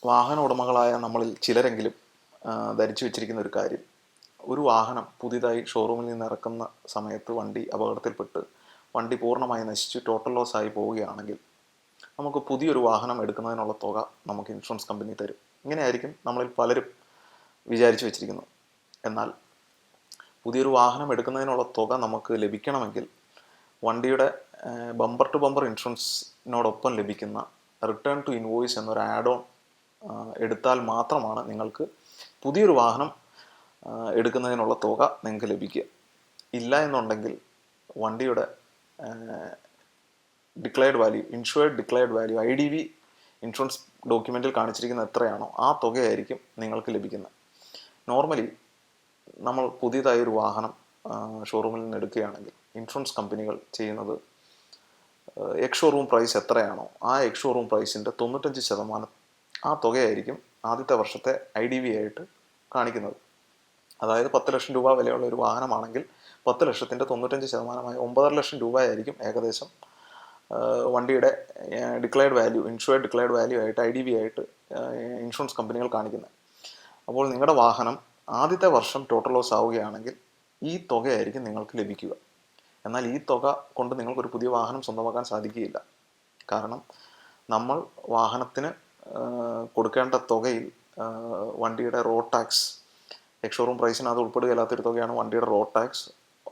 വാഹന ഉടമകളായ നമ്മളിൽ ചിലരെങ്കിലും ധരിച്ചു വെച്ചിരിക്കുന്ന ഒരു കാര്യം, ഒരു വാഹനം പുതിയതായി ഷോറൂമിൽ നിന്ന് ഇറക്കുന്ന സമയത്ത് വണ്ടി അപകടത്തിൽപ്പെട്ട് വണ്ടി പൂർണ്ണമായി നശിച്ച് ടോട്ടൽ ലോസ് ആയി പോവുകയാണെങ്കിൽ നമുക്ക് പുതിയൊരു വാഹനം എടുക്കുന്നതിനുള്ള തുക നമുക്ക് ഇൻഷുറൻസ് കമ്പനി തരും. ഇങ്ങനെയായിരിക്കും നമ്മളിൽ പലരും വിചാരിച്ചു വെച്ചിരിക്കുന്നത്. എന്നാൽ പുതിയൊരു വാഹനം എടുക്കുന്നതിനുള്ള തുക നമുക്ക് ലഭിക്കണമെങ്കിൽ വണ്ടിയുടെ ബമ്പർ ടു ബമ്പർ ഇൻഷുറൻസിനോടൊപ്പം ലഭിക്കുന്ന റിട്ടേൺ ടു ഇൻവോയ്സ് എന്നൊരു ആഡ് ഓൺ എടുത്താൽ മാത്രമാണ് നിങ്ങൾക്ക് പുതിയൊരു വാഹനം എടുക്കുന്നതിനുള്ള തുക നിങ്ങൾക്ക് ലഭിക്കുക. ഇല്ല എന്നുണ്ടെങ്കിൽ വണ്ടിയുടെ declared value, insured declared value IDV insurance ഡോക്യുമെൻറ്റിൽ കാണിച്ചിരിക്കുന്ന എത്രയാണോ ആ തുകയായിരിക്കും നിങ്ങൾക്ക് ലഭിക്കുന്നത്. നോർമലി നമ്മൾ പുതിയതായൊരു വാഹനം ഷോറൂമിൽ നിന്ന് എടുക്കുകയാണെങ്കിൽ ഇൻഷുറൻസ് കമ്പനികൾ ചെയ്യുന്നത് എക്സ് ഷോറൂം പ്രൈസ് എത്രയാണോ ആ എക്സ് ഷോറൂം പ്രൈസിൻ്റെ 95% ആ തുകയായിരിക്കും ആദ്യത്തെ വർഷത്തെ IDV ആയിട്ട് കാണിക്കുന്നത്. അതായത് 10 ലക്ഷം രൂപ വിലയുള്ള ഒരു വാഹനമാണെങ്കിൽ 10 ലക്ഷത്തിൻ്റെ 95% 9.5 ലക്ഷം രൂപയായിരിക്കും ഏകദേശം വണ്ടിയുടെ declared value, insured declared value ആയിട്ട് IDV ആയിട്ട് ഇൻഷുറൻസ് കമ്പനികൾ കാണിക്കുന്നത്. അപ്പോൾ നിങ്ങളുടെ വാഹനം ആദ്യത്തെ വർഷം ടോട്ടൽ ലോസ് ആവുകയാണെങ്കിൽ ഈ തുകയായിരിക്കും നിങ്ങൾക്ക് ലഭിക്കുക. എന്നാൽ ഈ തുക കൊണ്ട് നിങ്ങൾക്കൊരു പുതിയ വാഹനം സ്വന്തമാക്കാൻ സാധിക്കുകയില്ല. കാരണം നമ്മൾ വാഹനത്തിന് കൊടുക്കേണ്ട തുകയിൽ വണ്ടിയുടെ റോഡ് ടാക്സ്, എക്സ് ഷോറൂം പ്രൈസിന് അത് ഉൾപ്പെടുകയില്ലാത്തൊരു തുകയാണ് വണ്ടിയുടെ റോഡ് ടാക്സ്.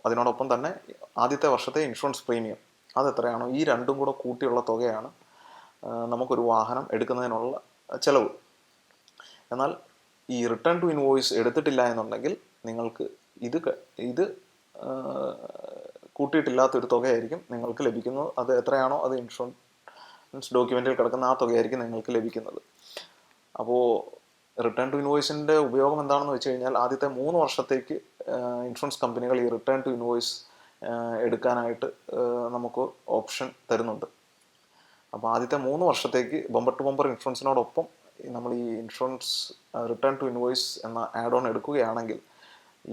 അതിനോടൊപ്പം തന്നെ ആദ്യത്തെ വർഷത്തെ ഇൻഷുറൻസ് പ്രീമിയം അതെത്രയാണോ ഈ രണ്ടും കൂടെ കൂട്ടിയുള്ള തുകയാണ് നമുക്കൊരു വാഹനം എടുക്കുന്നതിനുള്ള ചിലവ്. എന്നാൽ ഈ റിട്ടേൺ ടു ഇൻവോയ്സ് എടുത്തിട്ടില്ല എന്നുണ്ടെങ്കിൽ നിങ്ങൾക്ക് ഇത് കൂട്ടിയിട്ടില്ലാത്തൊരു തുകയായിരിക്കും നിങ്ങൾക്ക് ലഭിക്കുന്നത്. അത് എത്രയാണോ അത് ഇൻഷുറൻസ് ഡോക്യുമെൻറ്റിൽ കിടക്കുന്ന ആ തുകയായിരിക്കും നിങ്ങൾക്ക് ലഭിക്കുന്നത്. അപ്പോൾ റിട്ടേൺ ടു ഇൻവോയ്സിൻ്റെ ഉപയോഗം എന്താണെന്ന് വെച്ച് കഴിഞ്ഞാൽ ആദ്യത്തെ 3 വർഷത്തേക്ക് ഇൻഷുറൻസ് കമ്പനികൾ ഈ റിട്ടേൺ ടു ഇൻവോയ്സ് എടുക്കാനായിട്ട് നമുക്ക് ഓപ്ഷൻ തരുന്നുണ്ട്. അപ്പോൾ ആദ്യത്തെ 3 വർഷത്തേക്ക് ബമ്പർ ടു ബമ്പർ ഇൻഷുറൻസിനോടൊപ്പം നമ്മൾ ഈ ഇൻഷുറൻസ് റിട്ടേൺ ടു ഇൻവോയ്സ് എന്ന ആഡ് ഓൺ എടുക്കുകയാണെങ്കിൽ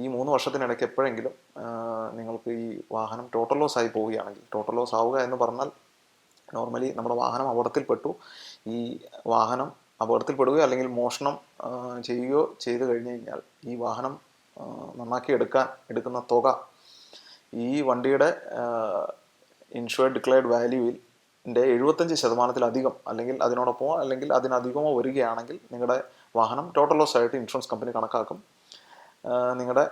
ഈ 3 വർഷത്തിനിടയ്ക്ക് എപ്പോഴെങ്കിലും നിങ്ങൾക്ക് ഈ വാഹനം ടോട്ടൽ ലോസ് ആയി പോവുകയാണെങ്കിൽ, ടോട്ടൽ ലോസ് ആവുക എന്ന് പറഞ്ഞാൽ നോർമലി നമ്മുടെ വാഹനം അപകടത്തിൽപ്പെട്ടു, ഈ വാഹനം അപകടത്തിൽപ്പെടുകയോ അല്ലെങ്കിൽ മോഷണം ചെയ്യുകയോ ചെയ്തു കഴിഞ്ഞ് കഴിഞ്ഞാൽ ഈ വാഹനം നന്നാക്കി എടുക്കുന്ന തുക ഈ വണ്ടിയുടെ ഇൻഷുവേർഡ് ഡിക്ലെയർഡ് വാല്യൂവിൽ 75%-ലധികം അല്ലെങ്കിൽ അതിനോടൊപ്പമോ അല്ലെങ്കിൽ അതിനധികമോ വരികയാണെങ്കിൽ നിങ്ങളുടെ വാഹനം ടോട്ടൽ ലോസ് ആയിട്ട് ഇൻഷുറൻസ് കമ്പനി കണക്കാക്കും. നിങ്ങളുടെ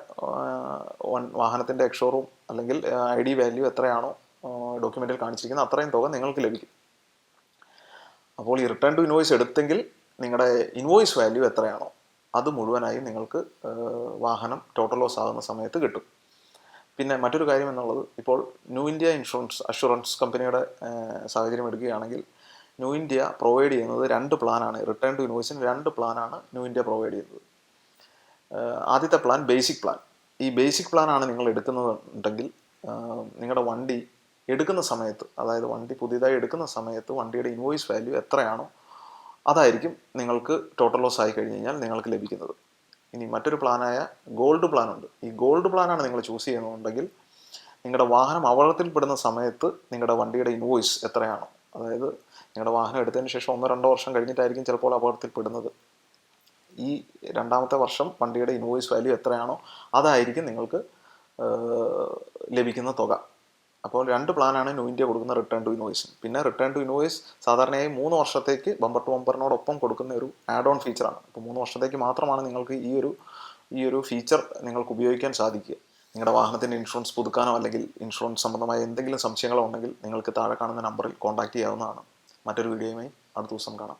വാഹനത്തിൻ്റെ എക്സ് ഷോറൂം അല്ലെങ്കിൽ ID വാല്യൂ എത്രയാണോ ഡോക്യുമെൻറ്റിൽ കാണിച്ചിരിക്കുന്നത് അത്രയും തുക നിങ്ങൾക്ക് ലഭിക്കും. അപ്പോൾ ഈ റിട്ടേൺ ടു ഇൻവോയ്സ് എടുത്തെങ്കിൽ നിങ്ങളുടെ ഇൻവോയ്സ് വാല്യൂ എത്രയാണോ അത് മുഴുവനായും നിങ്ങൾക്ക് വാഹനം ടോട്ടൽ ലോസ് ആകുന്ന സമയത്ത് കിട്ടും. പിന്നെ മറ്റൊരു കാര്യം എന്നുള്ളത്, ഇപ്പോൾ ന്യൂ ഇന്ത്യ ഇൻഷുറൻസ് അഷുറൻസ് കമ്പനിയുടെ സാഹചര്യം എടുക്കുകയാണെങ്കിൽ ന്യൂ ഇന്ത്യ പ്രൊവൈഡ് ചെയ്യുന്നത് 2 പ്ലാനാണ്. റിട്ടേൺ ടു ഇൻവോയ്സിന് 2 പ്ലാനാണ് ന്യൂ ഇന്ത്യ പ്രൊവൈഡ് ചെയ്യുന്നത്. ആദ്യത്തെ പ്ലാൻ ബേസിക് പ്ലാൻ. ഈ ബേസിക് പ്ലാനാണ് നിങ്ങൾ എടുക്കുന്നതുണ്ടെങ്കിൽ നിങ്ങളുടെ വണ്ടി എടുക്കുന്ന സമയത്ത്, അതായത് വണ്ടി പുതിയതായി എടുക്കുന്ന സമയത്ത് വണ്ടിയുടെ ഇൻവോയ്സ് വാല്യൂ എത്രയാണോ അതായിരിക്കും നിങ്ങൾക്ക് ടോട്ടൽ ലോസ് ആയി കഴിഞ്ഞ് കഴിഞ്ഞാൽ നിങ്ങൾക്ക് ലഭിക്കുന്നത്. ഇനി മറ്റൊരു പ്ലാനായ ഗോൾഡ് പ്ലാൻ ഉണ്ട്. ഈ ഗോൾഡ് പ്ലാനാണ് നിങ്ങൾ ചൂസ് ചെയ്യുന്നുണ്ടെങ്കിൽ നിങ്ങളുടെ വാഹനം അപകടത്തിൽപ്പെടുന്ന സമയത്ത് നിങ്ങളുടെ വണ്ടിയുടെ ഇൻവോയ്സ് എത്രയാണോ, അതായത് നിങ്ങളുടെ വാഹനം എടുത്തതിന് ശേഷം 1-2 വർഷം കഴിഞ്ഞിട്ടായിരിക്കും ചിലപ്പോൾ അപകടത്തിൽപ്പെടുന്നത്. ഈ 2ാമത്തെ വർഷം വണ്ടിയുടെ ഇൻവോയ്സ് വാല്യൂ എത്രയാണോ അതായിരിക്കും നിങ്ങൾക്ക് ലഭിക്കുന്ന തുക. അപ്പോൾ 2 പ്ലാനാണ് ന്യൂ ഇന്ത്യ കൊടുക്കുന്ന റിട്ടേൺ ടു ഇൻവോയ്സ്. പിന്നെ റിട്ടേൺ ടു ഇൻവോയ്സ് സാധാരണയായി 3 വർഷത്തേക്ക് ബമ്പർ ടു ബമ്പറിനോടൊപ്പം കൊടുക്കുന്ന ഒരു ആഡ് ഓൺ ഫീച്ചറാണ്. അപ്പോൾ 3 വർഷത്തേക്ക് മാത്രമാണ് നിങ്ങൾക്ക് ഈ ഒരു ഫീച്ചർ നിങ്ങൾക്ക് ഉപയോഗിക്കാൻ സാധിക്കുക. നിങ്ങളുടെ വാഹനത്തിൻ്റെ ഇൻഷുറൻസ് പുതുക്കാനോ അല്ലെങ്കിൽ ഇൻഷുറൻസ് സംബന്ധമായ എന്തെങ്കിലും സംശയങ്ങളോ ഉണ്ടെങ്കിൽ നിങ്ങൾക്ക് താഴെ കാണുന്ന നമ്പറിൽ കോൺടാക്റ്റ് ചെയ്യാവുന്നതാണ്. മറ്റൊരു വീഡിയോയുമായി അടുത്ത ദിവസം കാണാം.